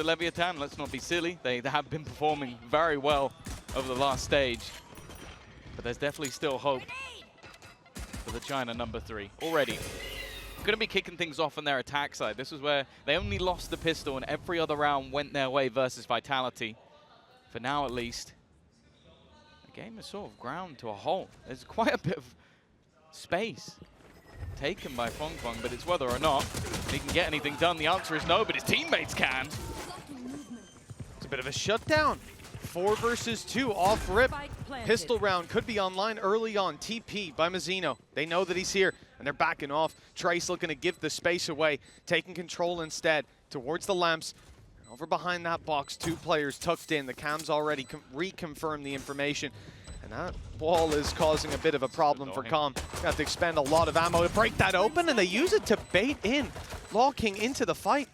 the Leviatán. Let's not be silly. They have been performing very well over the last stage. But there's definitely still hope for the China number 3 already. Going to be kicking things off on their attack side. This was where they only lost the pistol and every other round went their way versus Vitality. For now, at least, the game is sort of ground to a halt. There's quite a bit of space taken by FengF, but it's whether or not he can get anything done. The answer is no, but his teammates can. It's a bit of a shutdown. 4 versus 2 off rip. Pistol round could be online early on. TP by Mazino. They know that he's here, and they're backing off. Trace looking to give the space away, taking control instead towards the lamps. And over behind that box, 2 players tucked in. The cams already reconfirmed the information. And that wall is causing a bit of a problem for Com. They have to expend a lot of ammo to break that open, and they use it to bait in. Locking into the fight.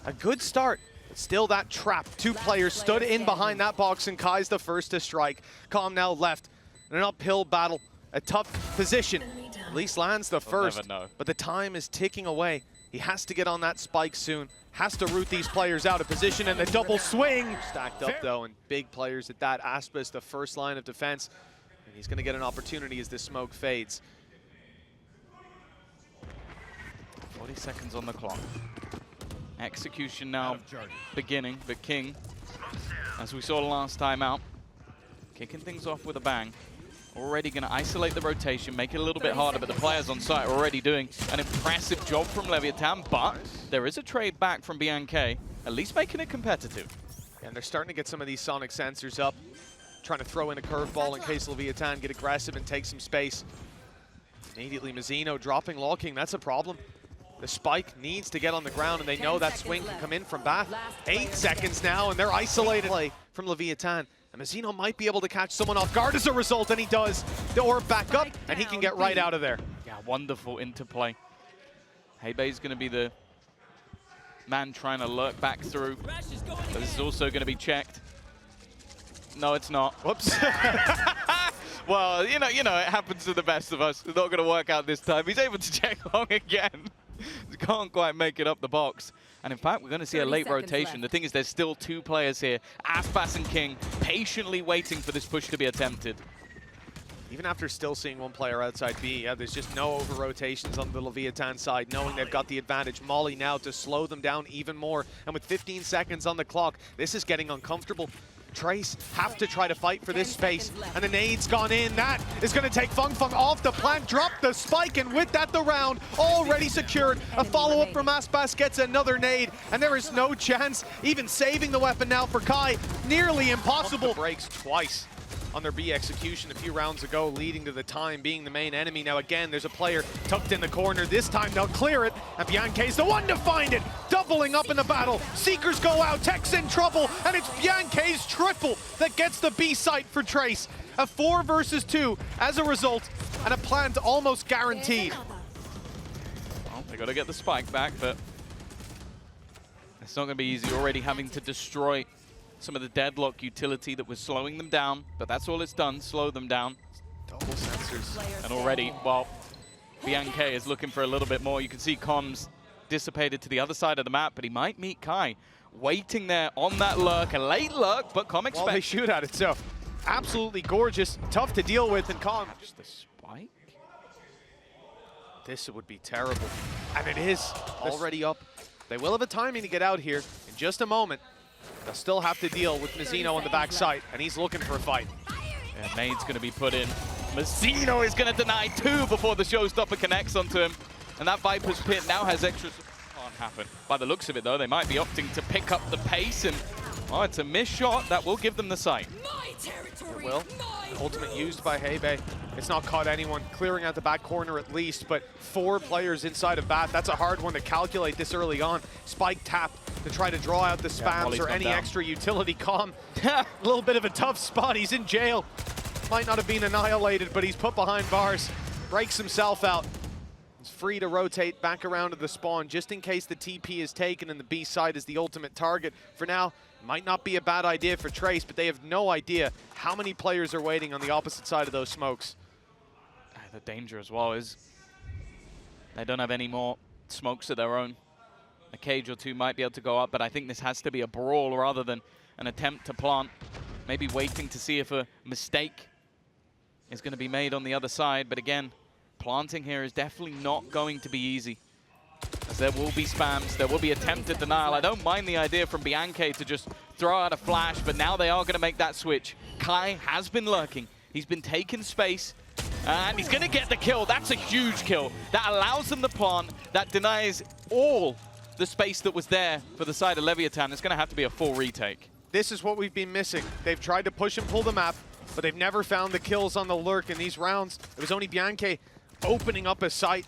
A good start. Still that trap. 2 players stood in behind that box, and Kai's the first to strike. Com now left in an uphill battle. A tough position. At least lands the first, but the time is ticking away. He has to get on that spike soon. Has to root these players out of position, and the double swing. Stacked up though, and big players at that. Aspas, the first line of defense. And he's going to get an opportunity as this smoke fades. 40 seconds on the clock. Execution now beginning, but kiNgg, as we saw last time out, kicking things off with a bang. Already going to isolate the rotation, make it a little bit harder, but the players on site are already doing an impressive job from Leviatán, but there is a trade back from Biank, at least making it competitive. And they're starting to get some of these sonic sensors up, trying to throw in a curveball in case Leviatán get aggressive and take some space. Immediately Mazino dropping locking, that's a problem. The spike needs to get on the ground, and they know that swing can come in from Bath. 8 seconds now, and they're isolated. Play from Leviatán. And Mazino might be able to catch someone off guard as a result, and he does. The orb back up, and he can get right out of there. Yeah, wonderful interplay. Heybay's going to be the man trying to lurk back through. But this is also going to be checked. No, it's not. Whoops. Well, you know, it happens to the best of us. It's not going to work out this time. He's able to check long again. Can't quite make it up the box. And in fact, we're going to see a late rotation. The thing is, there's still 2 players here, Aspas and kiNgg, patiently waiting for this push to be attempted. Even after still seeing 1 player outside B, there's just no over-rotations on the Leviatán side, knowing they've got the advantage. Molly now to slow them down even more. And with 15 seconds on the clock, this is getting uncomfortable. Trace have to try to fight for this space, and the nade's gone in. That is going to take FengF off the plant, drop the spike, and with that the round already secured. A follow-up from Aspas gets another nade, and there is no chance even saving the weapon now for Kai. Nearly impossible. Breaks twice on their B execution a few rounds ago, leading to the time being the main enemy. Now again, there's a player tucked in the corner. This time they'll clear it, and Biank is the one to find it. Doubling up in the battle. Seekers go out, Tech's in trouble, and it's Biank's triple that gets the B site for Trace. A 4 versus 2 as a result, and a plant almost guaranteed. Well, they got to get the spike back, but it's not going to be easy. Already having to destroy some of the deadlock utility that was slowing them down, but that's all it's done, slow them down. Double sensors. And already, well, Biank is looking for a little bit more. You can see comms dissipated to the other side of the map, but he might meet Kai. Waiting there on that lurk, a late lurk, but Com expects. Well, they shoot at it, so absolutely gorgeous, tough to deal with, and Com. Just the spike? This would be terrible. And it is already up. They will have a timing to get out here in just a moment. They'll still have to deal with Mazino on the backside, and he's looking for a fight. Yeah, nade's going to be put in. Mazino is going to deny 2 before the showstopper connects onto him. And that Viper's Pit now has extra support. Can't happen. By the looks of it, though, they might be opting to pick up the pace, and oh, it's a missed shot. That will give them the sight. It will. Ultimate used by heybay. It's not caught anyone, clearing out the back corner at least, but 4 players inside of Bat. That's a hard one to calculate this early on. Spike tap to try to draw out the spams or any extra utility. Com, a little bit of a tough spot. He's in jail. Might not have been annihilated, but he's put behind bars. Breaks himself out. He's free to rotate back around to the spawn just in case the TP is taken and the B side is the ultimate target. For now, might not be a bad idea for Trace, but they have no idea how many players are waiting on the opposite side of those smokes. The danger as well is they don't have any more smokes of their own. A cage or two might be able to go up, but I think this has to be a brawl rather than an attempt to plant. Maybe waiting to see if a mistake is going to be made on the other side. But again, planting here is definitely not going to be easy, as there will be spams, there will be attempted denial. I don't mind the idea from Biank to just throw out a flash, but now they are going to make that switch. Kai has been lurking. He's been taking space, and he's going to get the kill. That's a huge kill. That allows them to plant. That denies all the space that was there for the side of Leviatán. It's going to have to be a full retake. This is what we've been missing. They've tried to push and pull the map, but they've never found the kills on the lurk in these rounds. It was only Biank opening up a site,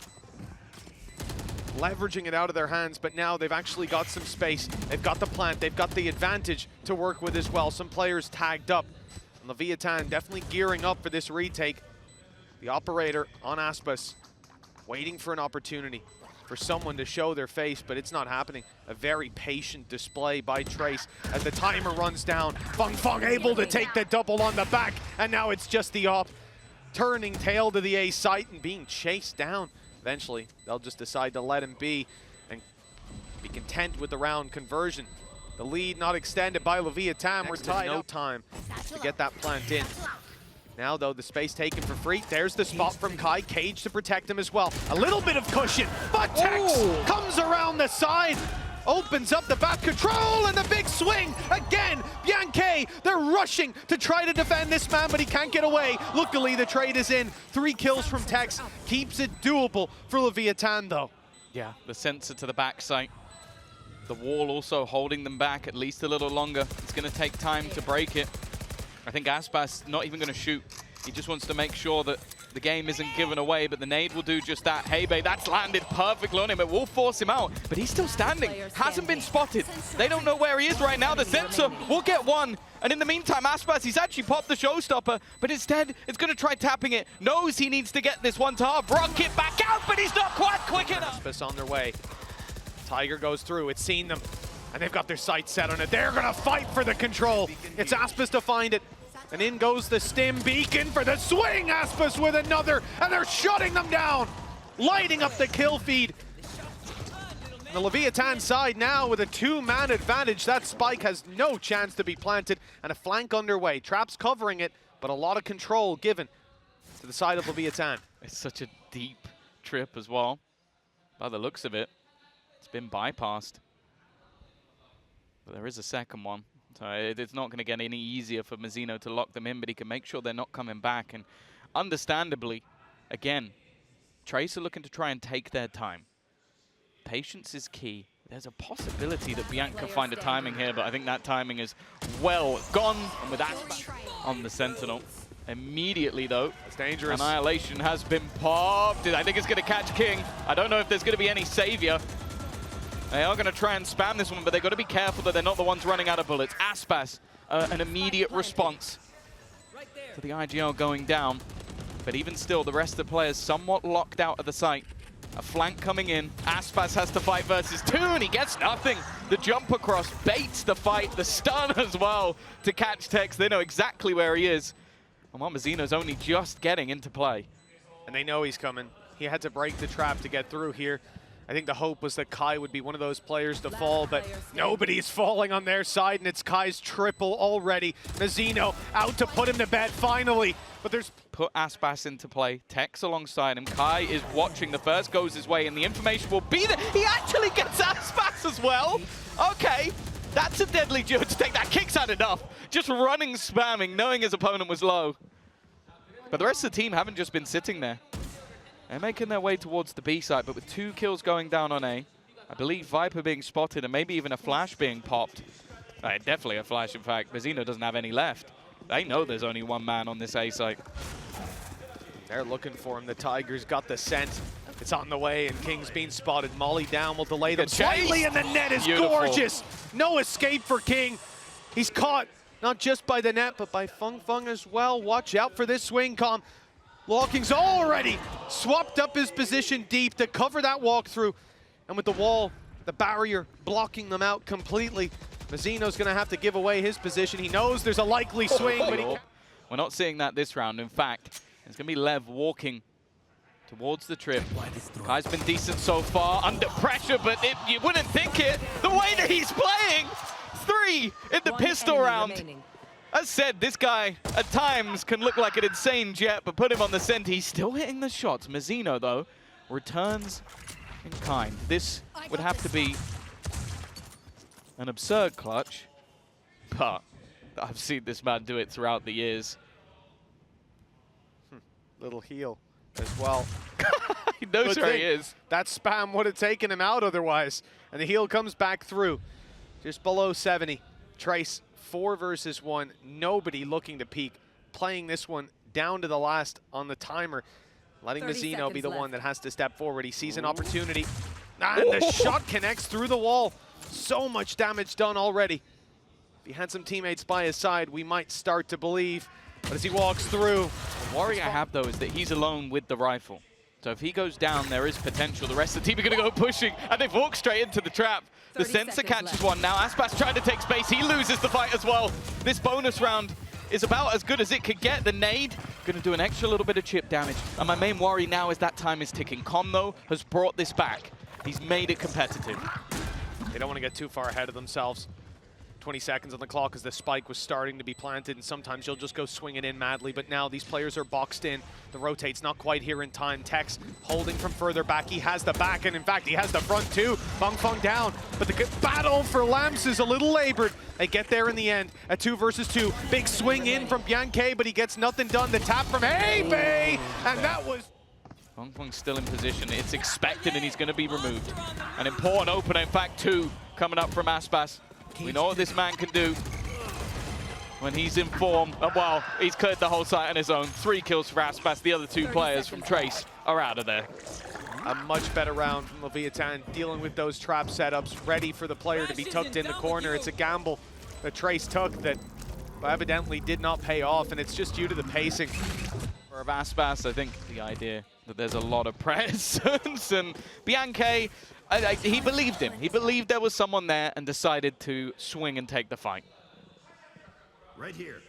leveraging it out of their hands, but now they've actually got some space. They've got the plant, they've got the advantage to work with as well. Some players tagged up. And Leviatán definitely gearing up for this retake. The operator on Aspas, waiting for an opportunity for someone to show their face, but it's not happening. A very patient display by Trace as the timer runs down. FengF able to take the double on the back, and now it's just the op. Turning tail to the A site and being chased down. Eventually, they'll just decide to let him be and be content with the round conversion. The lead not extended by Leviatán. We're tied. No time to get that plant in. Now, though, the space taken for free. There's the spot from Kai. Cage to protect him as well. A little bit of cushion, but Tex comes around the side. Opens up the back control and the big swing. Again, Biank, they're rushing to try to defend this man, but he can't get away. Luckily, the trade is in. 3 kills from Tex. Keeps it doable for Leviatán, though. Yeah, the sensor to the backside. The wall also holding them back at least a little longer. It's going to take time to break it. I think Aspas not even going to shoot. He just wants to make sure that the game isn't given away, but the nade will do just that. Heybay, that's landed perfectly on him. It will force him out, but he's still standing. Hasn't been spotted. They don't know where he is right now. The sensor will get one. And in the meantime, Aspas, he's actually popped the showstopper, but instead, it's going to try tapping it. Knows he needs to get this one to half. Rocket back out, but he's not quite quick enough. Aspas on their way. Tiger goes through. It's seen them, and they've got their sights set on it. They're going to fight for the control. It's Aspas to find it. And in goes the stim beacon for the swing. Aspas with another, and they're shutting them down. Lighting up the kill feed. The Leviatán side now with a 2-man advantage. That spike has no chance to be planted, and a flank underway. Traps covering it, but a lot of control given to the side of Leviatán. It's such a deep trip as well. By the looks of it, it's been bypassed. But there is a second one. So it's not going to get any easier for Mazino to lock them in, but he can make sure they're not coming back. And understandably, again, Trace are looking to try and take their time. Patience is key. There's a possibility that Biank can find a timing here, but I think that timing is well gone. And with Aspas on the Sentinel. Immediately, though, it's dangerous. Annihilation has been popped. I think it's going to catch kiNgg. I don't know if there's going to be any savior. They are going to try and spam this one, but they've got to be careful that they're not the ones running out of bullets. Aspas, an immediate response to the IGL going down. But even still, the rest of the players somewhat locked out of the site. A flank coming in. Aspas has to fight versus 2, and he gets nothing. The jump across baits the fight, the stun as well to catch Tex. They know exactly where he is. And Mazino's only just getting into play. And they know he's coming. He had to break the trap to get through here. I think the hope was that Kai would be one of those players to fall, but nobody's falling on their side, and it's Kai's triple already. Mazino out to put him to bed finally, but there's... Put Aspas into play, Tex alongside him. Kai is watching, the first goes his way, and the information will be that he actually gets Aspas as well. Okay, that's a deadly judge to take that. kiNgg's had enough. Just running, spamming, knowing his opponent was low. But the rest of the team haven't just been sitting there. They're making their way towards the B side, but with 2 kills going down on A, I believe Viper being spotted and maybe even a flash being popped. Definitely a flash, in fact. Mazino doesn't have any left. They know there's only 1 man on this A site. They're looking for him. The Tigers got the scent. It's on the way, and kiNgg's being spotted. Molly down will delay them slightly, and the net is gorgeous. No escape for kiNgg. He's caught not just by the net, but by FengF as well. Watch out for this swing, Com. LawKing's already swapped up his position deep to cover that walkthrough. And with the wall, the barrier blocking them out completely, Mazino's going to have to give away his position. He knows there's a likely swing, but we're not seeing that this round. In fact, it's going to be Lev walking towards the trip. Kai's been decent so far, under pressure, but you wouldn't think it. The way that he's playing! 3 in the pistol round. Remaining. As said, this guy at times can look like an insane jet, but put him on the center, he's still hitting the shots. Mazino, though, returns in kind. This would have to be an absurd clutch, but I've seen this man do it throughout the years. Little heal as well. He knows where he is. That spam would have taken him out otherwise. And the heal comes back through. Just below 70. Trace, 4 versus 1. Nobody looking to peek. Playing this one down to the last on the timer. Letting Mazino be the one that has to step forward. He sees an opportunity. And the shot connects through the wall. So much damage done already. If he had some teammates by his side, we might start to believe. But as he walks through... The worry I have, though, is that he's alone with the rifle. So if he goes down, there is potential. The rest of the team are going to go pushing, and they've walked straight into the trap. The sensor catches one now. Aspas trying to take space. He loses the fight as well. This bonus round is about as good as it could get. The nade going to do an extra little bit of chip damage. And my main worry now is that time is ticking. Com, though, has brought this back. He's made it competitive. They don't want to get too far ahead of themselves. 20 seconds on the clock as the spike was starting to be planted, and sometimes you'll just go swinging in madly, but now these players are boxed in. The rotate's not quite here in time. Tex holding from further back. He has the back, and in fact, he has the front too. Feng down, but the battle for Lamps is a little labored. They get there in the end, a 2 versus 2. Big swing in from Biank, but he gets nothing done. The tap from heybay, and that was... Feng's still in position. It's expected, and he's going to be removed. An important opener, in fact, 2 coming up from Aspas. We know what this man can do when he's in form. Well, he's cleared the whole site on his own. 3 kills for Aspas. The other 2 players from Trace are out of there. A much better round from Leviatán, dealing with those trap setups, ready for the player to be tucked in the corner. It's a gamble that Trace took that evidently did not pay off, and it's just due to the pacing. For Aspas, I think the idea that there's a lot of presence, and Biank, he believed him. He believed there was someone there and decided to swing and take the fight. Right here.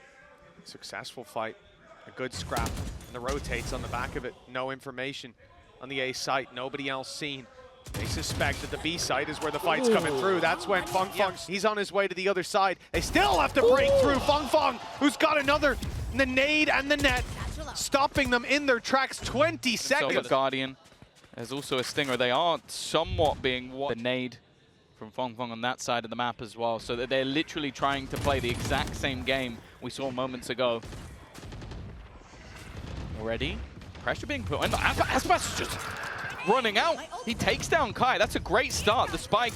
Successful fight. A good scrap. And the rotates on the back of it. No information on the A site. Nobody else seen. They suspect that the B site is where the fight's coming through. That's when Feng, he's on his way to the other side. They still have to break through. Feng, who's got another, the nade and the net, stopping them in their tracks. 20 seconds. So Guardian. There's also a Stinger. They are somewhat being the nade from Feng on that side of the map as well, so that they're literally trying to play the exact same game we saw moments ago. Already, pressure being put on. Aspas is just running out. He takes down Kai. That's a great start. The spike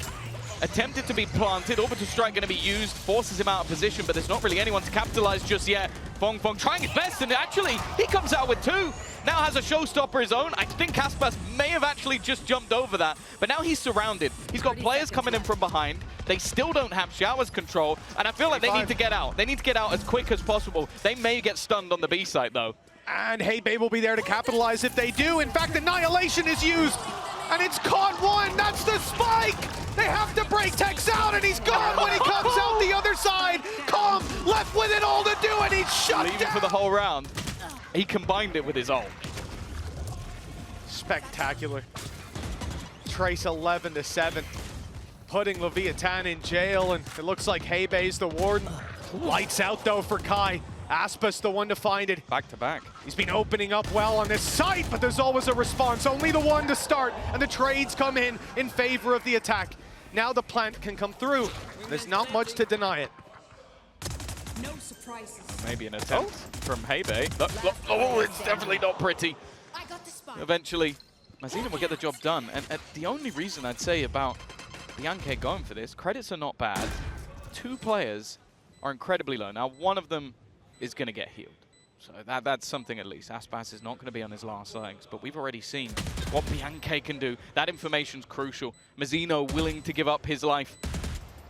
attempted to be planted. Orbital strike going to be used, forces him out of position, but there's not really anyone to capitalize just yet. Feng trying his best, and actually, he comes out with 2. Now has a showstopper his own. I think Aspas may have actually just jumped over that, but now he's surrounded. He's got players coming in from behind. They still don't have showers control, and I feel like they need to get out. They need to get out as quick as possible. They may get stunned on the B site, though. And heybay will be there to capitalize if they do. In fact, Annihilation is used, and it's caught 1. That's the spike. They have to break Tex out, and he's gone when he comes out the other side. Com left with it all to do, and he's shut Leaving down for the whole round. He combined it with his ult. Spectacular. Trace 11-7, putting Leviatán in jail, and it looks like heybay's the warden. Lights out though for Kai. Aspas the one to find it. Back to back. He's been opening up well on this site, but there's always a response. Only the one to start, and the trades come in favor of the attack. Now the plant can come through. There's not much to deny it. No surprises. Maybe an attempt from heybay. Oh, it's definitely not pretty. I got the spot. Eventually, Mazino will get the job done. And the only reason I'd say about Biank going for this, credits are not bad. 2 players are incredibly low. Now, one of them is going to get healed. So that's something at least. Aspas is not going to be on his last legs, but we've already seen what Biank can do. That information's crucial. Mazino willing to give up his life,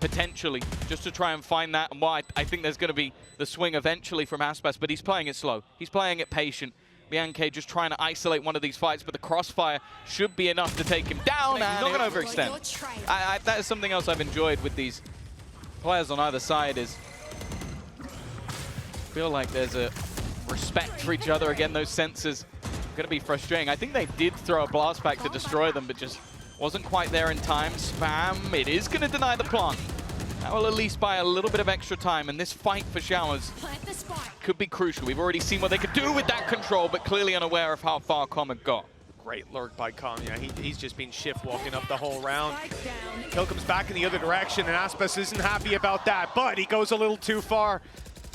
potentially, just to try and find that. And why I think there's going to be the swing eventually from Aspas, but he's playing it slow. He's playing it patient. Biank just trying to isolate one of these fights, but the crossfire should be enough to take him down. And he's not going to overextend. That is something else I've enjoyed with these players on either side is feel like there's a respect for each other. Again, those sensors going going to be frustrating. I think they did throw a blast back to destroy them, but just wasn't quite there in time. Spam, it is going to deny the plant. That will at least buy a little bit of extra time, and this fight for Showers could be crucial. We've already seen what they could do with that control, but clearly unaware of how far Com had got. Great lurk by Com. Yeah, he's just been shift walking up the whole round. Kill comes back in the other direction, and Aspas isn't happy about that, but he goes a little too far.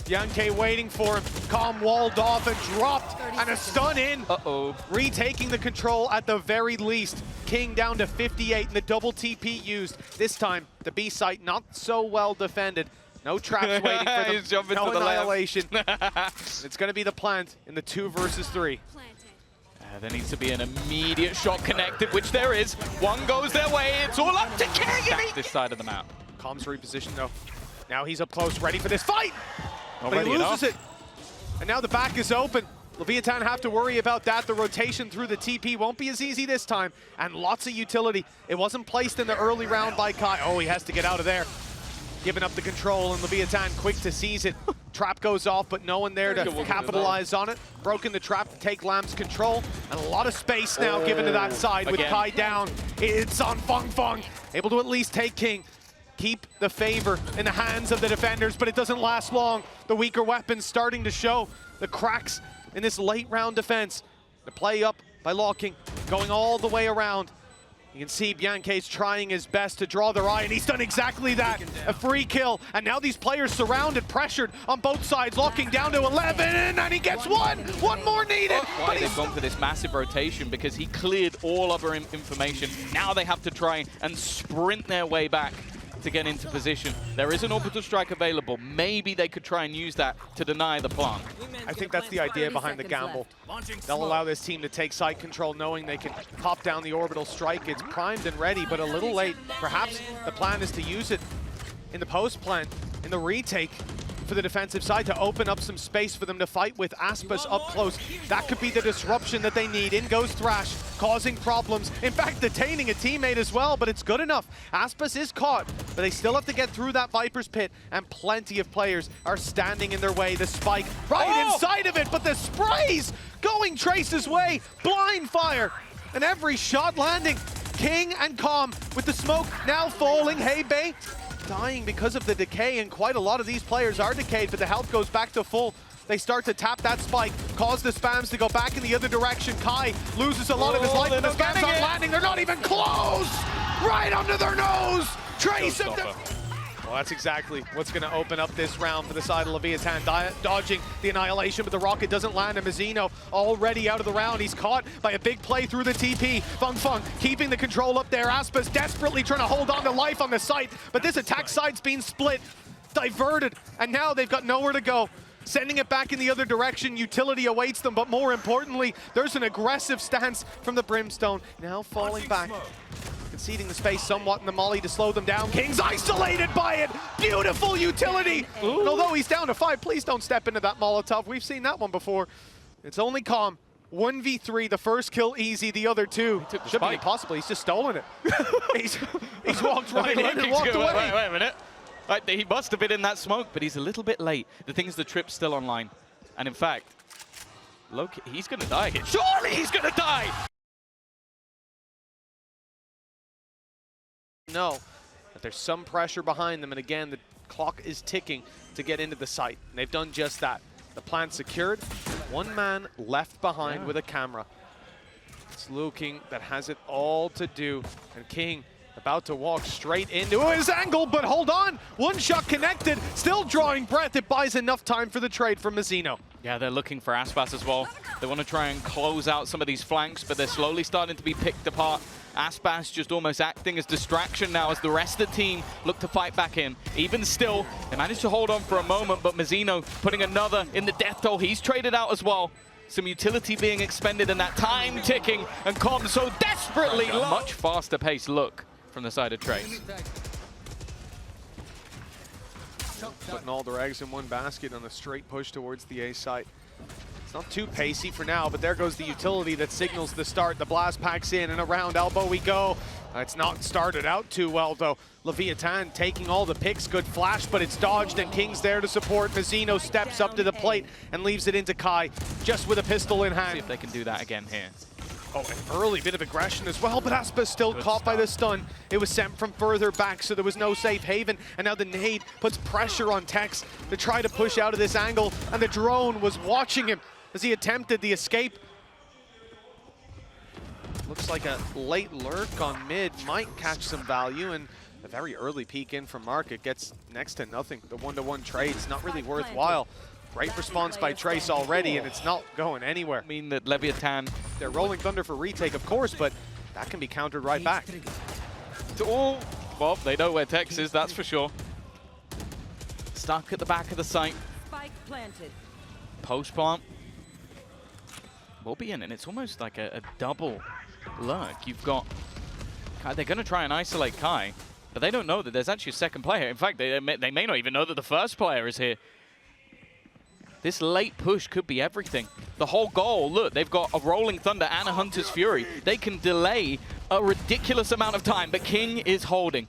Biank waiting for him. Com walled off and dropped, and a stun in. Uh-oh. Retaking the control at the very least. kiNgg down to 58, and the double TP used. This time, the B site not so well defended. No traps waiting for them. He's jumping no to the annihilation. It's going to be the plant in the 2 versus 3. There needs to be an immediate shot connected, which there is. One goes their way. It's all up to kiNgg. This side of the map. Com's repositioned though. Now he's up close, ready for this fight. Already but he loses it. And now the back is open. Leviatán have to worry about that. The rotation through the TP won't be as easy this time. And lots of utility. It wasn't placed in the early round by Kai. Oh, he has to get out of there. Giving up the control, and Leviatán quick to seize it. Trap goes off, but no one there to capitalize on it. Broken the trap to take Lamb's control. And a lot of space now given to that side with Kai down. It's on FengF. Able to at least take kiNgg. Keep the favor in the hands of the defenders, but it doesn't last long. The weaker weapons starting to show. The cracks in this late round defense. The play up by locking, going all the way around. You can see Bianke's trying his best to draw their eye, and he's done exactly that. A free kill, and now these players surrounded, pressured on both sides, locking down to 11, and he gets one! One more needed! Why they've gone for this massive rotation, because he cleared all other information. Now they have to try and sprint their way back to get into position. There is an orbital strike available. Maybe they could try and use that to deny the plant. I think that's the idea behind the gamble. They'll allow this team to take side control knowing they can pop down the orbital strike. It's primed and ready, but a little late. Perhaps the plan is to use it in the post plant, in the retake for the defensive side to open up some space for them to fight with Aspas up close. That could be the disruption that they need. In goes Thrash, causing problems. In fact, detaining a teammate as well, but it's good enough. Aspas is caught, but they still have to get through that Viper's Pit, and plenty of players are standing in their way. The spike right inside of it, but the sprays going Trace's way. Blind fire, and every shot landing. kiNgg and Com with the smoke now falling. heybay dying because of the decay, and quite a lot of these players are decayed, but the health goes back to full. They start to tap that spike, cause the spams to go back in the other direction. Kai loses a lot of his life, but the spams aren't landing. They're not even close! Right under their nose! Trace of the... Well, that's exactly what's going to open up this round for the side of Leviatán, dodging the annihilation, but the rocket doesn't land, and Mazino already out of the round. He's caught by a big play through the TP. FengF keeping the control up there. Aspas desperately trying to hold on to life on the site, but this attack side's being split, diverted, and now they've got nowhere to go. Sending it back in the other direction, utility awaits them, but more importantly, there's an aggressive stance from the Brimstone. Now falling back. Conceding the space somewhat in the molly to slow them down. kiNgg's isolated by it. Beautiful utility. And although he's down to 5, please don't step into that Molotov. We've seen that one before. It's only Com. 1v3, the first kill easy, the other 2. Should be impossible. He's just stolen it. he's walked right in and walked away. Wait a minute. He must have been in that smoke, but he's a little bit late. The thing is, the trip's still online. And in fact, look, he's going to die here. Surely he's going to die! No, but there's some pressure behind them, and again, the clock is ticking to get into the site. And they've done just that. The plant secured, one man left behind with a camera. It's KiNgg that has it all to do, and kiNgg about to walk straight into his angle, but hold on! One shot connected, still drawing breath. It buys enough time for the trade from Mazino. Yeah, they're looking for Aspas as well. They want to try and close out some of these flanks, but they're slowly starting to be picked apart. Aspas just almost acting as distraction now as the rest of the team look to fight back in. Even still, they managed to hold on for a moment, but Mazino putting another in the death toll. He's traded out as well. Some utility being expended and that time ticking, and Com so desperately low. Much faster pace look from the side of Trace. Putting all their eggs in one basket on a straight push towards the A site. It's not too pacey for now, but there goes the utility that signals the start. The blast packs in, and around elbow we go. It's not started out too well, though. Leviatán taking all the picks, good flash, but it's dodged, and kiNgg's there to support. Mazino steps up to the plate and leaves it into Kai, just with a pistol in hand. See if they can do that again here. Oh, an early bit of aggression as well, but Aspas still caught by the stun. It was sent from further back, so there was no safe haven, and now the nade puts pressure on Tex to try to push out of this angle, and the drone was watching him as he attempted the escape. Looks like a late lurk on mid might catch some value, and a very early peek in from Market gets next to nothing. The one-to-one trade's not really worthwhile. Great response by Trace already, and it's not going anywhere. I mean that Leviatán, They're rolling Thunder for retake, of course, but that can be countered right back. oh, well, they know where Tex is, that's for sure. Stuck at the back of the site. Spike planted. Post plant will be in, and it's almost like a double lurk. You've got Kai, they're going to try and isolate Kai, but they don't know that there's actually a second player. In fact, they may not even know that the first player is here. This late push could be everything. The whole goal, look, they've got a Rolling Thunder and a Hunter's Fury. They can delay a ridiculous amount of time, but kiNgg is holding.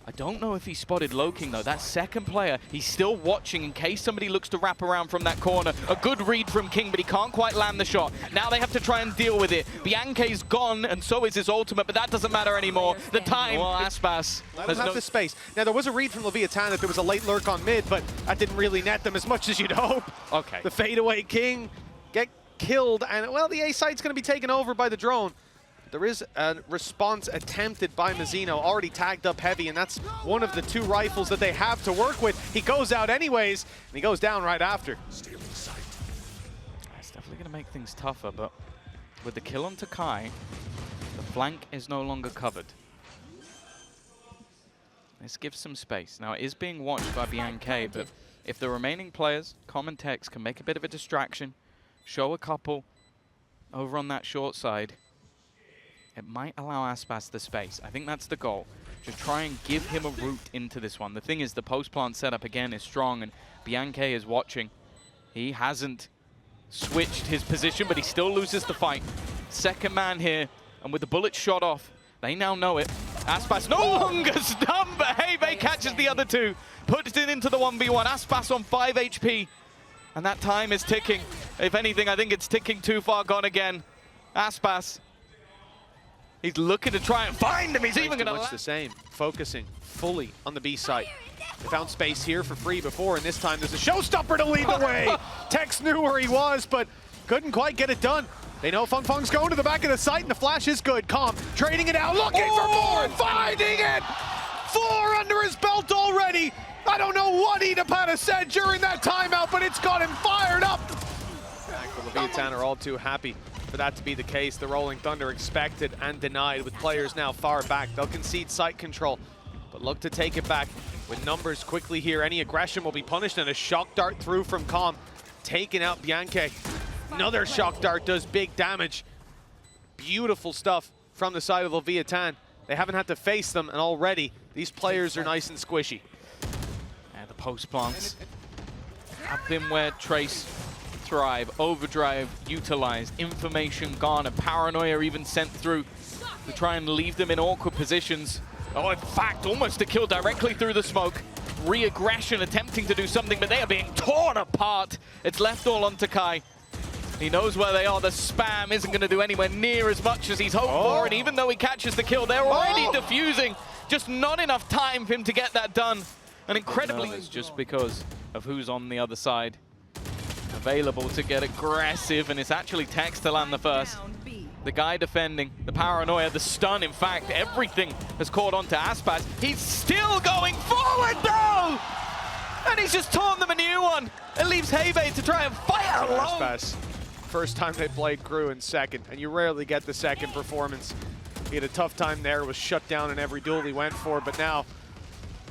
I don't know if he spotted Loking, though. That second player, he's still watching in case somebody looks to wrap around from that corner. A good read from kiNgg, but he can't quite land the shot. Now they have to try and deal with it. Biank's gone, and so is his ultimate, but that doesn't matter anymore. The time, well, Aspas Has no the space. Now, there was a read from Leviatán that there was a late lurk on mid, but that didn't really net them as much as you'd hope. Okay. The fadeaway kiNgg get killed, and, well, the A site's going to be taken over by the drone. There is a response attempted by Mazino, already tagged up heavy, and that's one of the two rifles that they have to work with. He goes out anyways, and he goes down right after. It's definitely going to make things tougher, but with the kill onto Kai, the flank is no longer covered. This gives some space. Now, it is being watched by Biank, but if the remaining players, Com and Tex, can make a bit of a distraction, show a couple over on that short side, it might allow Aspas the space. I think that's the goal. Just try and give him a route into this one. The thing is, the post-plant setup again is strong, and Biank is watching. He hasn't switched his position, but he still loses the fight. Second man here, and with the bullet shot off, they now know it. Aspas no longer stunned, but heybay catches the other two. Puts it into the 1v1. Aspas on 5 HP, and that time is ticking. If anything, I think it's ticking too far gone again. Aspas, he's looking to try and find him. He's even going to much the same, focusing fully on the B site. They found space here for free before, and this time there's a showstopper to lead the way. Tex knew where he was, but couldn't quite get it done. They know Feng's going to the back of the site, and the flash is good. Com trading it out, looking for more, and finding it. 4 under his belt already. I don't know what Edapata said during that timeout, but it's got him fired up. The Leviatán are all too happy for that to be the case. The Rolling Thunder expected and denied, with players now far back. They'll concede site control, but look to take it back with numbers quickly here. Any aggression will be punished, and a shock dart through from Com, taking out Biank. Another shock dart does big damage. Beautiful stuff from the side of Leviatán. They haven't had to face them, and already these players are nice and squishy. And the post plants have been where Trace thrive. Overdrive utilized, information gone, and paranoia even sent through to try and leave them in awkward positions. Oh, in fact, almost a kill directly through the smoke. Re-aggression attempting to do something, but they are being torn apart. It's left all onto Kai. He knows where they are. The spam isn't going to do anywhere near as much as he's hoped for, and even though he catches the kill, they're already defusing. Just not enough time for him to get that done. And incredibly, it's just because of who's on the other side. Available to get aggressive, and it's actually Tex to land the first. The guy defending, the paranoia, the stun, in fact, everything has caught on to Aspas. He's still going forward, though! And he's just torn them a new one. It leaves heybay to try and fight alone. Aspas, first time they played Crew in second, and you rarely get the second performance. He had a tough time there, was shut down in every duel he went for, but now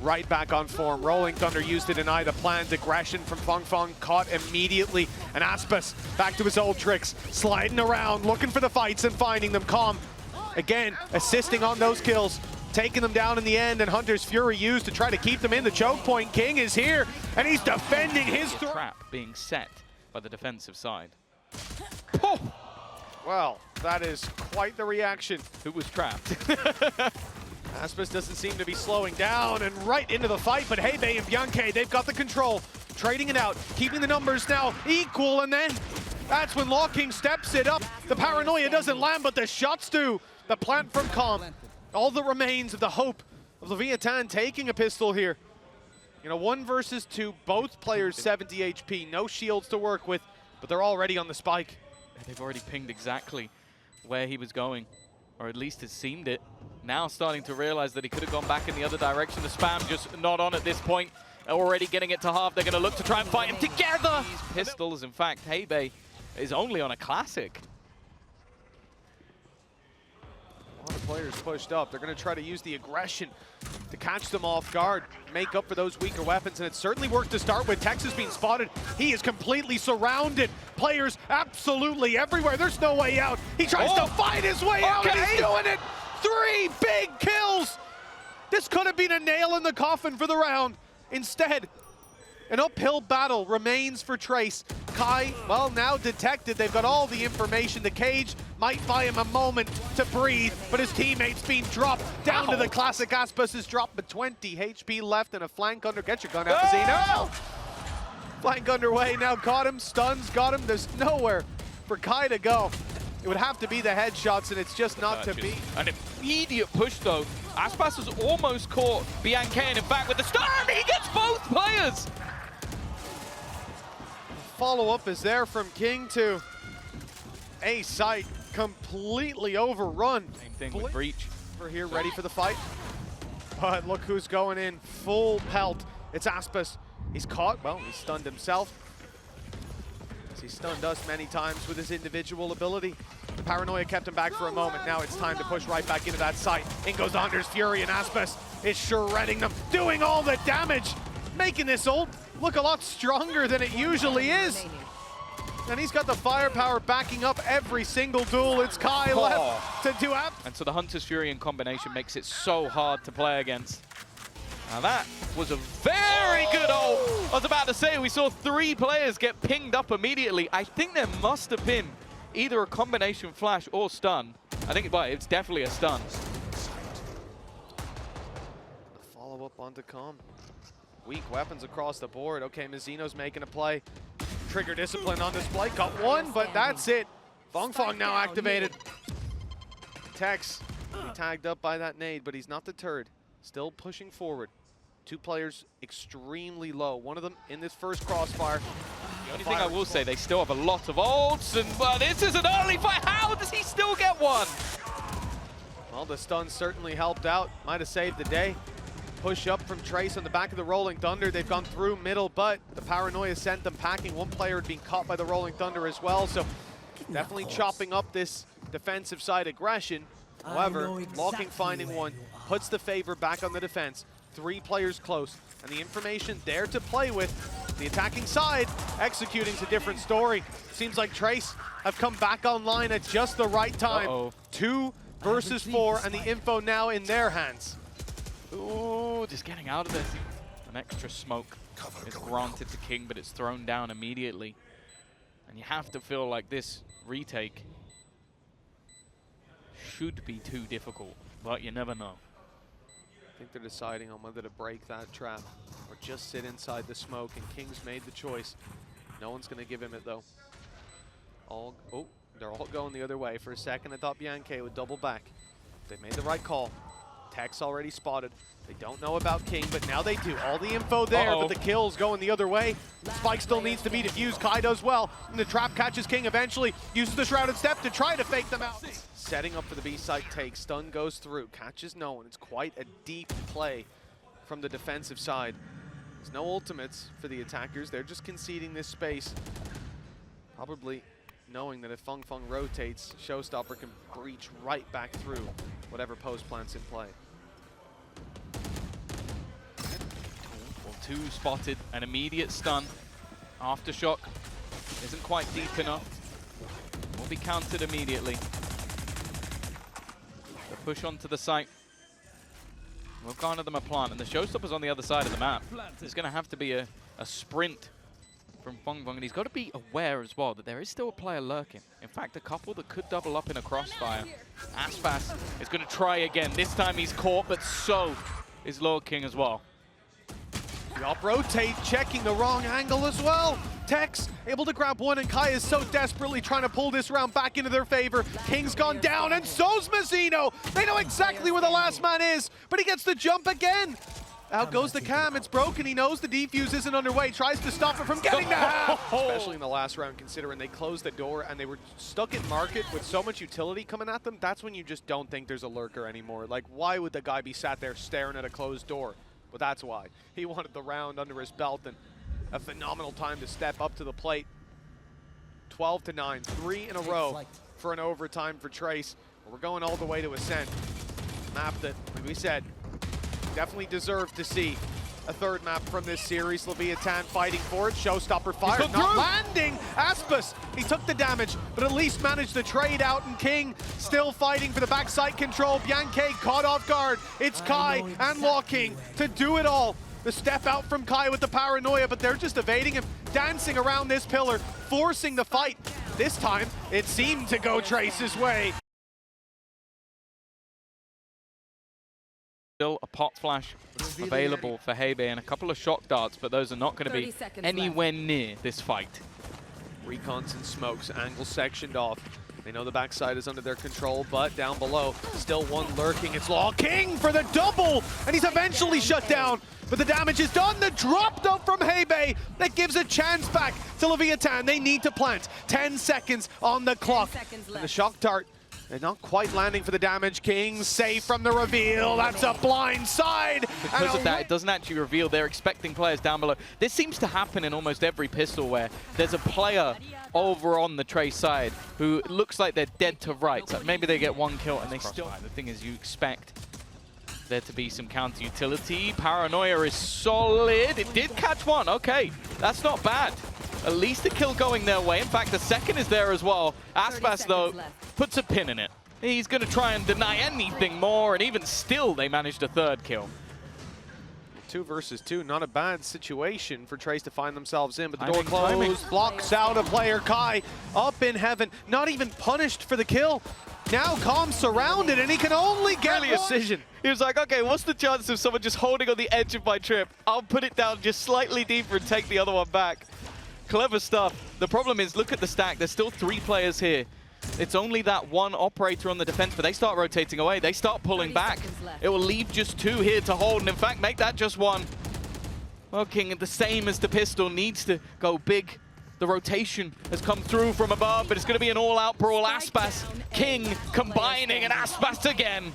right back on form. Rolling Thunder used to deny the planned aggression from Feng, caught immediately. And Aspas back to his old tricks, sliding around, looking for the fights and finding them. Com, again, assisting on those kills, taking them down in the end, and Hunter's Fury used to try to keep them in the choke point. kiNgg is here, and he's defending his trap being set by the defensive side. Oh. Well, that is quite the reaction. Who was trapped? Aspas doesn't seem to be slowing down and right into the fight, but heybay and Biank, they've got the control. Trading it out, keeping the numbers now equal, and then that's when LawKing steps it up. The paranoia doesn't land, but the shots do. The plant from Calm. All that remains of the hope of Leviatán taking a pistol here. You know, 1 versus 2, both players 70 HP, no shields to work with, but they're already on the spike. They've already pinged exactly where he was going, or at least it seemed it. Now starting to realize that he could have gone back in the other direction. The spam just not on at this point. Already getting it to half. They're going to look to try and fight him together. These pistols, in fact, heybay is only on a classic. A lot of players pushed up. They're going to try to use the aggression to catch them off guard, make up for those weaker weapons, and it certainly worked to start with. Texas being spotted. He is completely surrounded. Players absolutely everywhere. There's no way out. He tries to fight his way out, and he's doing it. 3 big kills. This could have been a nail in the coffin for the round. Instead, an uphill battle remains for Trace. Kai, well, now detected. They've got all the information. The cage might buy him a moment to breathe, but his teammate's being dropped down to the classic. Aspas is dropped, but 20 HP left and a flank under. Get your gun out, Mazino. Flank underway, now got him. Stuns, got him. There's nowhere for Kai to go. It would have to be the headshots, and it's just not to be. An immediate push, though. Aspas has almost caught Biank, and in fact, with the stun, he gets both players. Follow-up is there from kiNgg to a site completely overrun. Same thing with Breach. Over here, ready for the fight. But look who's going in full pelt. It's Aspas. He's caught. Well, he stunned himself. He stunned us many times with his individual ability. The paranoia kept him back for a moment. Now it's time to push right back into that site. In goes Anders Fury, and Aspas is shredding them, doing all the damage, making this ult look a lot stronger than it usually is. And he's got the firepower backing up every single duel. It's Kai left to do up. And so the Hunter's Fury in combination makes it so hard to play against. Now that was a very good ult. I was about to say, we saw 3 players get pinged up immediately. I think there must have been either a combination flash or stun. I think it's definitely a stun. Follow up onto Calm. Weak weapons across the board. Okay, Mazino's making a play. Trigger discipline on display. Got one, but that's it. FengF now activated. Tex, he tagged up by that nade, but he's not deterred. Still pushing forward. 2 players extremely low. One of them in this first crossfire. The only thing I will say, they still have a lot of ults, and this is an early fight. How does he still get one? Well, the stun certainly helped out. Might have saved the day. Push up from Trace on the back of the Rolling Thunder. They've gone through middle, but the paranoia sent them packing. One player had been caught by the Rolling Thunder as well, so definitely chopping up this defensive side aggression. However, LawKing finding one puts the favor back on the defense. 3 players close, and the information there to play with. The attacking side executing's a different story. Seems like Trace have come back online at just the right time. 2 versus 4, and the info now in their hands. Ooh, just getting out of this. An extra smoke is granted to kiNgg, but it's thrown down immediately. And you have to feel like this retake should be too difficult, but you never know. I think they're deciding on whether to break that trap or just sit inside the smoke, and kiNgg's made the choice. No one's going to give him it, though. They're all going the other way. For a second, I thought Biank would double back. They made the right call. Tex already spotted. They don't know about kiNgg, but now they do. All the info there, but the kill's going the other way. Spike still needs to be defused. Kai does well, and the trap catches kiNgg eventually. Uses the Shrouded Step to try to fake them out. Setting up for the B-side take. Stun goes through. Catches no one. It's quite a deep play from the defensive side. There's no ultimates for the attackers. They're just conceding this space. Probably knowing that if FengF rotates, Showstopper can breach right back through whatever post plant's in play. Well, 2 spotted, an immediate stun. Aftershock isn't quite deep enough. Will be countered immediately. The push onto the site will garner them a plant, and the Showstopper's on the other side of the map. There's going to have to be a sprint from FengF, and he's got to be aware as well that there is still a player lurking. In fact, a couple that could double up in a crossfire. Aspas is going to try again. This time he's caught, but so is Lord King as well. The up rotate, checking the wrong angle as well. Tex able to grab one, and Kai is so desperately trying to pull this round back into their favor. King's gone down, and so's Mazino. They know exactly where the last man is, but he gets the jump again. Out goes the cam, it's broken, he knows the defuse isn't underway, tries to stop it from getting the half! Especially in the last round, considering they closed the door and they were stuck in market with so much utility coming at them, that's when you just don't think there's a lurker anymore. Like, why would the guy be sat there staring at a closed door? But that's why. He wanted the round under his belt, and a phenomenal time to step up to the plate. 12-9, 3 in a row for an overtime for Trace. We're going all the way to Ascent. Map that, like we said, definitely deserved to see a third map from this series. Leviatán fighting for it. Showstopper fire, not landing. Aspas, he took the damage, but at least managed the trade out, and kiNgg still fighting for the backside control. Biank caught off guard. It's Kai and King to do it all. The step out from Kai with the paranoia, but they're just evading him, dancing around this pillar, forcing the fight. This time, it seemed to go Trace's way. Still a pot flash available for heybay and a couple of shock darts, but those are not going to be anywhere near this fight. Recons and smokes, angle sectioned off. They know the backside is under their control, but down below, still one lurking. It's King for the double, and he's eventually shut down. But the damage is done. The drop though from heybay that gives a chance back to Leviatán. They need to plant. 10 seconds on the clock. And the shock dart, they're not quite landing for the damage. kiNgg safe from the reveal. That's a blind side. Because of that, it doesn't actually reveal. They're expecting players down below. This seems to happen in almost every pistol where there's a player over on the Trace side who looks like they're dead to rights. Like maybe they get one kill and they still... The thing is, you expect there to be some counter utility. Paranoia is solid. It did catch one. Okay, that's not bad. At least a kill going their way. In fact, the second is there as well. Aspas, though, puts a pin in it. He's going to try and deny anything more, and even still, they managed a third kill. 2 versus 2, not a bad situation for Trace to find themselves in, but the door closed, blocks out a player. Kai up in heaven, not even punished for the kill. Now Calm surrounded, and he can only get a decision. He was like, okay, what's the chance of someone just holding on the edge of my trip? I'll put it down just slightly deeper and take the other one back. Clever stuff. The problem is, look at the stack. There's still 3 players here. It's only that one operator on the defense, but they start rotating away. They start pulling back. It will leave just 2 here to hold, and in fact, make that just 1. Well, kiNgg, the same as the pistol, needs to go big. The rotation has come through from above, but it's going to be an all-out brawl. Aspas, kiNgg combining, and Aspas again,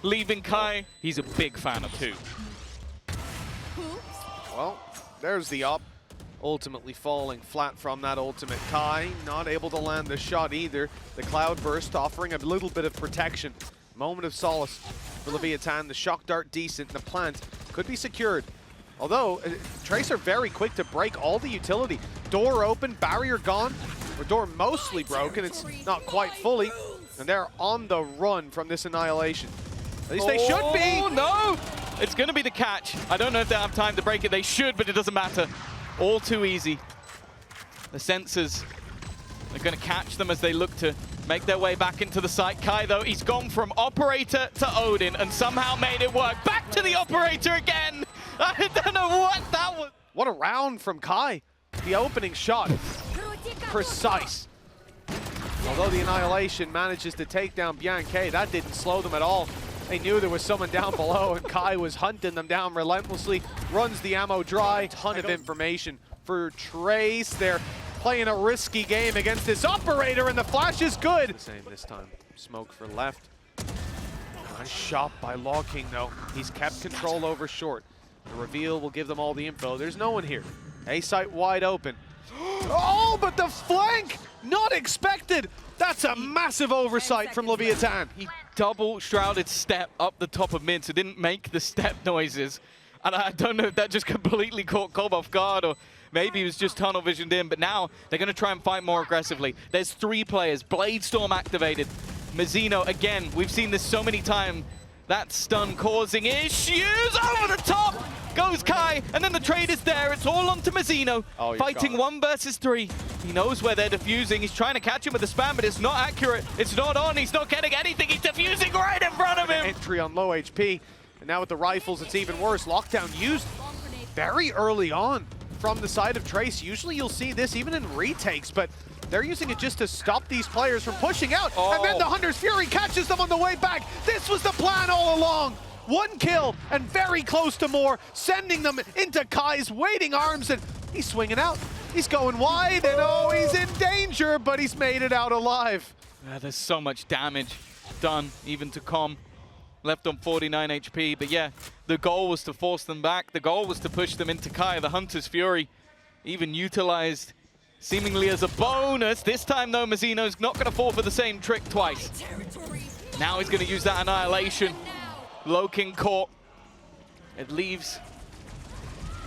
leaving Kai. He's a big fan of 2. Well, there's the up. Ultimately falling flat from that ultimate. Kai not able to land the shot either. The cloud burst offering a little bit of protection. Moment of solace for Leviatán. The shock dart decent, and the plant could be secured. Although, Trace are very quick to break all the utility. Door open, barrier gone, or door mostly broken. It's not quite fully, and they're on the run from this annihilation. At least they should be. Oh, no! It's going to be the catch. I don't know if they have time to break it. They should, but it doesn't matter. All too easy. The sensors are going to catch them as they look to make their way back into the site. Kai, though, he's gone from operator to Odin and somehow made it work. Back to the operator again. I don't know what that was. What a round from Kai. The opening shot, precise. Although the Annihilation manages to take down Biank, that didn't slow them at all. They knew there was someone down below, and Kai was hunting them down relentlessly. Runs the ammo dry. Ton of information for Trace. They're playing a risky game against this operator, and the flash is good. The same this time. Smoke for left. Nice shot by King, though. He's kept control over short. The reveal will give them all the info. There's no one here. A site wide open. Oh, but the flank! Not expected! That's a massive oversight from Leviatán. He double shrouded step up the top of mid, so didn't make the step noises. And I don't know if that just completely caught Cobb off guard, or maybe he was just tunnel visioned in, but now they're going to try and fight more aggressively. There's 3 players. Blade Storm activated. Mazino, again, we've seen this so many times. That stun causing issues. Over the top goes Kai, and then the trade is there. It's all onto Mazino, fighting 1 versus 3. He knows where they're defusing. He's trying to catch him with the spam, but it's not accurate. It's not on. He's not getting anything. He's defusing right in front of him. Entry on low HP, and now with the rifles, it's even worse. Lockdown used very early on from the side of Trace. Usually you'll see this even in retakes, but they're using it just to stop these players from pushing out. And then the Hunter's Fury catches them on the way back. This was the plan all along. 1 kill and very close to more, sending them into Kai's waiting arms, and he's swinging out. He's going wide, and oh, he's in danger, but he's made it out alive. There's so much damage done, even to Com. Left on 49 HP, but yeah, the goal was to force them back. The goal was to push them into Kai. The Hunter's Fury even utilized seemingly as a bonus. This time, though, Mazino's not going to fall for the same trick twice. Now he's going to use that Annihilation. Low King caught. It leaves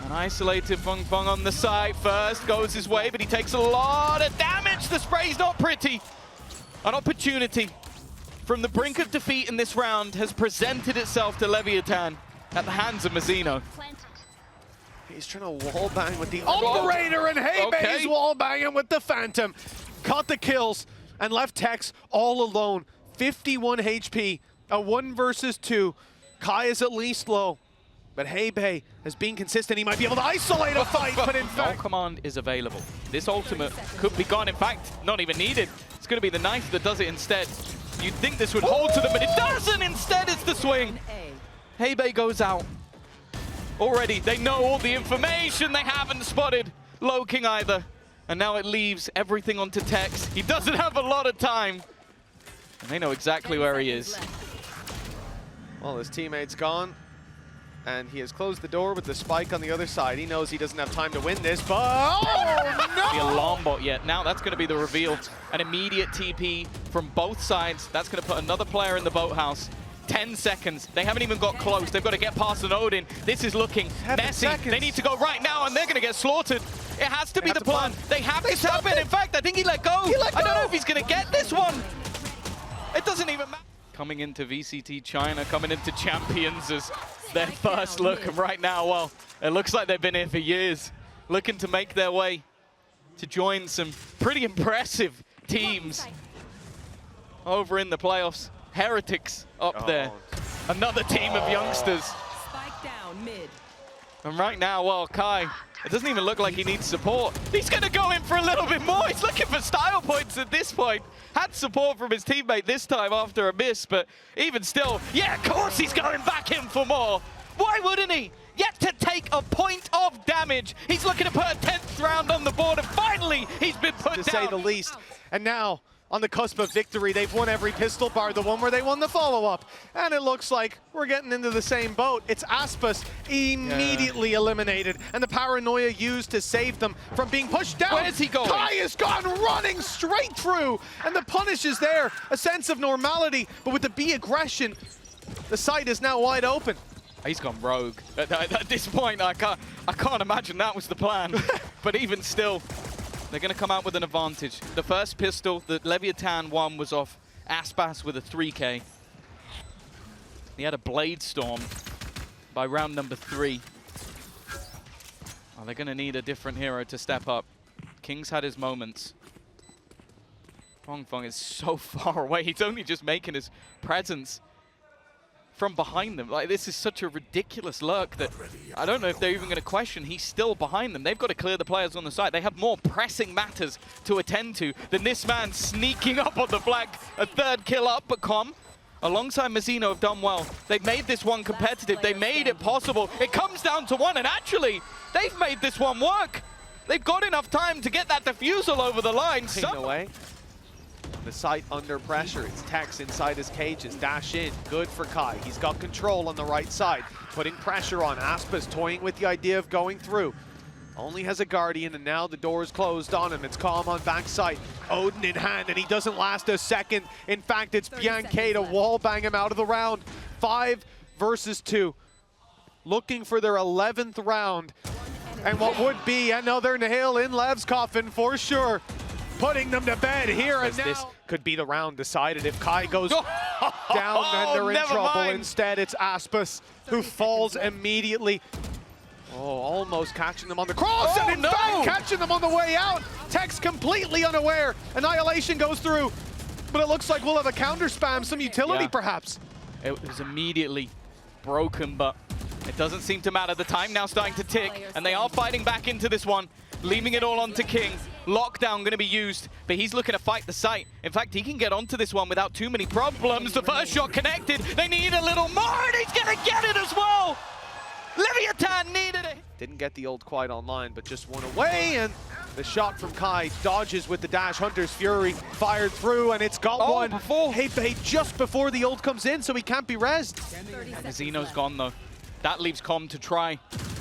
an isolated Feng on the side. First goes his way, but he takes a lot of damage. The spray's not pretty. An opportunity from the brink of defeat in this round has presented itself to Leviatán at the hands of Mazino. He's trying to wall bang with the Operator, and Heybay's wall banging with the Phantom. Caught the kills and left Tex all alone. 51 HP, a 1 versus 2. Kai is at least low, but Heybay has been consistent. He might be able to isolate a fight, but in fact... No command is available. This ultimate could be gone. In fact, not even needed. It's going to be the knife that does it instead. You'd think this would hold to them, but it doesn't. Instead, it's the swing. Heybay goes out. Already, they know all the information. They haven't spotted Low King either. And now it leaves everything onto Tex. He doesn't have a lot of time. And they know exactly where he is. Well, his teammate's gone. And he has closed the door with the spike on the other side. He knows he doesn't have time to win this, but oh, no! The alarm bot yet. Now that's going to be the reveal. An immediate TP from both sides. That's going to put another player in the boathouse. 10 seconds. They haven't even got close. They've got to get past an Odin. This is looking messy. They need to go right now, and they're going to get slaughtered. It has to be the plan. They have this happen. In fact, I think he let go. I don't know if he's going to get this one. It doesn't even matter. Coming into VCT China, coming into Champions as their first look. And right now, well, it looks like they've been here for years. Looking to make their way to join some pretty impressive teams over in the playoffs. Heretics up there. Another team of youngsters. Spike down mid. And right now, well, Kai, it doesn't even look like he needs support. He's going to go in for a little bit more. He's looking for style points at this point. Had support from his teammate this time after a miss, but even still, yeah, of course he's going back in for more. Why wouldn't he? Yet to take a point of damage. He's looking to put a 10th round on the board, and finally he's been put down. To say the least. And now, on the cusp of victory, they've won every pistol bar, the one where they won the follow-up. And it looks like we're getting into the same boat. It's Aspas immediately eliminated, and the paranoia used to save them from being pushed down. Where's he going? Kai has gone running straight through, and the punish is there. A sense of normality, but with the B aggression, the site is now wide open. He's gone rogue. At this point, I can't imagine that was the plan. But even still, they're going to come out with an advantage. The first pistol that Leviatán won was off Aspas with a 3K. He had a Blade Storm by round number 3. Oh, they're going to need a different hero to step up. kiNgg's had his moments. Feng is so far away. He's only just making his presence from behind them. Like, this is such a ridiculous lurk that I don't know if they're even going to question. He's still behind them. They've got to clear the players on the side. They have more pressing matters to attend to than this man sneaking up on the flag. A 3rd kill up, but Com, alongside Mazino, have done well. They've made this one competitive. They made it possible. It comes down to one, and actually, they've made this one work. They've got enough time to get that defusal over the line. Away. The site under pressure. It's Tex inside his cages. Dash in. Good for Kai. He's got control on the right side. Putting pressure on. Aspas toying with the idea of going through. Only has a Guardian, and now the door is closed on him. It's calm on backside. Odin in hand, and he doesn't last a second. In fact, it's Biank to wall bang him out of the round. 5 versus 2. Looking for their 11th round. And what would be another nail in Lev's coffin for sure. Putting them to bed here and now. could be the round decided. If Kai goes down, then they're in Never trouble. mind. Instead, it's Aspas who falls immediately. Oh, almost catching them on the cross, and in fact, catching them on the way out. Tex completely unaware. Annihilation goes through, but it looks like we'll have a counter spam, some utility perhaps. It was immediately broken, but it doesn't seem to matter. The time now starting to tick, and they are fighting back into this one, leaving it all onto kiNgg. Lockdown going to be used, but he's looking to fight the site. In fact, he can get onto this one without too many problems. The first shot connected. They need a little more, and he's going to get it as well. Leviatán needed it. Didn't get the old quite online, but just one away, and the shot from Kai dodges with the dash. Hunter's Fury fired through, and it's got one. Heybay just before the ult comes in, so he can't be rezzed. Mazino's gone, though. That leaves Com to try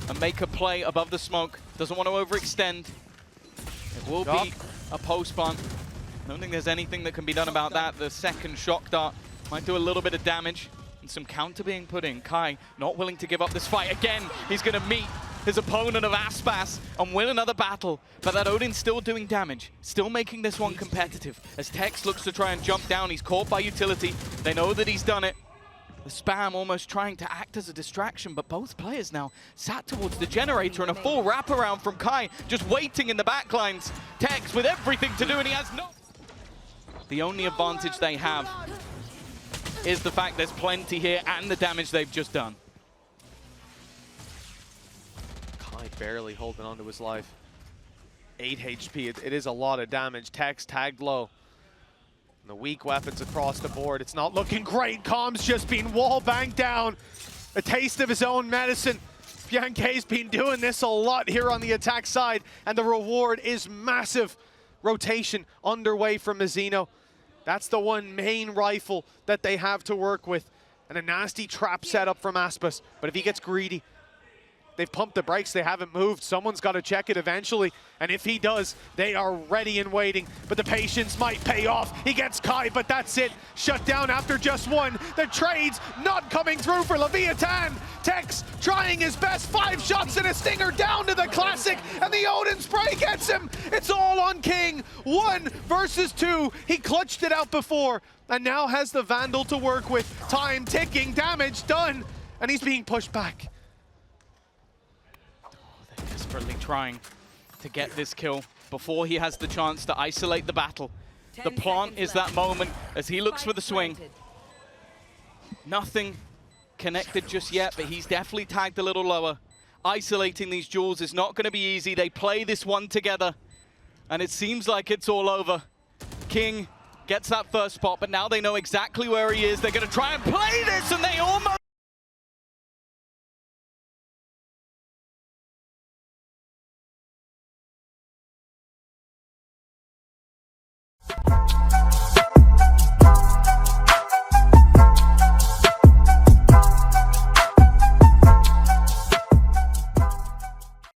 and make a play above the smoke. Doesn't want to overextend. It will be a post bunt. I don't think there's anything that can be done about that. The second shock dart might do a little bit of damage. And some counter being put in. Kai not willing to give up this fight. Again, he's going to meet his opponent of Aspas and win another battle. But that Odin's still doing damage, still making this one competitive. As Tex looks to try and jump down, he's caught by utility. They know that he's done it. The spam almost trying to act as a distraction, but both players now sat towards the generator, and a full wraparound from Kai, just waiting in the backlines. Tex with everything to do, and he has no... The only advantage they have is the fact there's plenty here and the damage they've just done. Kai barely holding on to his life. 8 HP, it is a lot of damage. Tex tagged low. And the weak weapons across the board. It's not looking great. Com's just been wall banged down. A taste of his own medicine. Biank's been doing this a lot here on the attack side, and the reward is massive. Rotation underway from Mazino. That's the one main rifle that they have to work with. And a nasty trap setup from Aspas. But if he gets greedy, they've pumped the brakes, they haven't moved. Someone's got to check it eventually. And if he does, they are ready and waiting. But the patience might pay off. He gets Kai, but that's it. Shut down after just one. The trade's not coming through for Leviatán. Tex trying his best. 5 shots and a stinger down to the classic. And the Odin spray gets him. It's all on kiNgg. 1 versus 2. He clutched it out before. And now has the Vandal to work with. Time ticking, damage done. And he's being pushed back. Desperately trying to get this kill before he has the chance to isolate the battle. The plant is that moment as he looks for the swing. Nothing connected just yet, but he's definitely tagged a little lower. Isolating these jewels is not going to be easy. They play this one together, and it seems like it's all over. kiNgg gets that first spot, but now they know exactly where he is. They're going to try and play this, and they almost...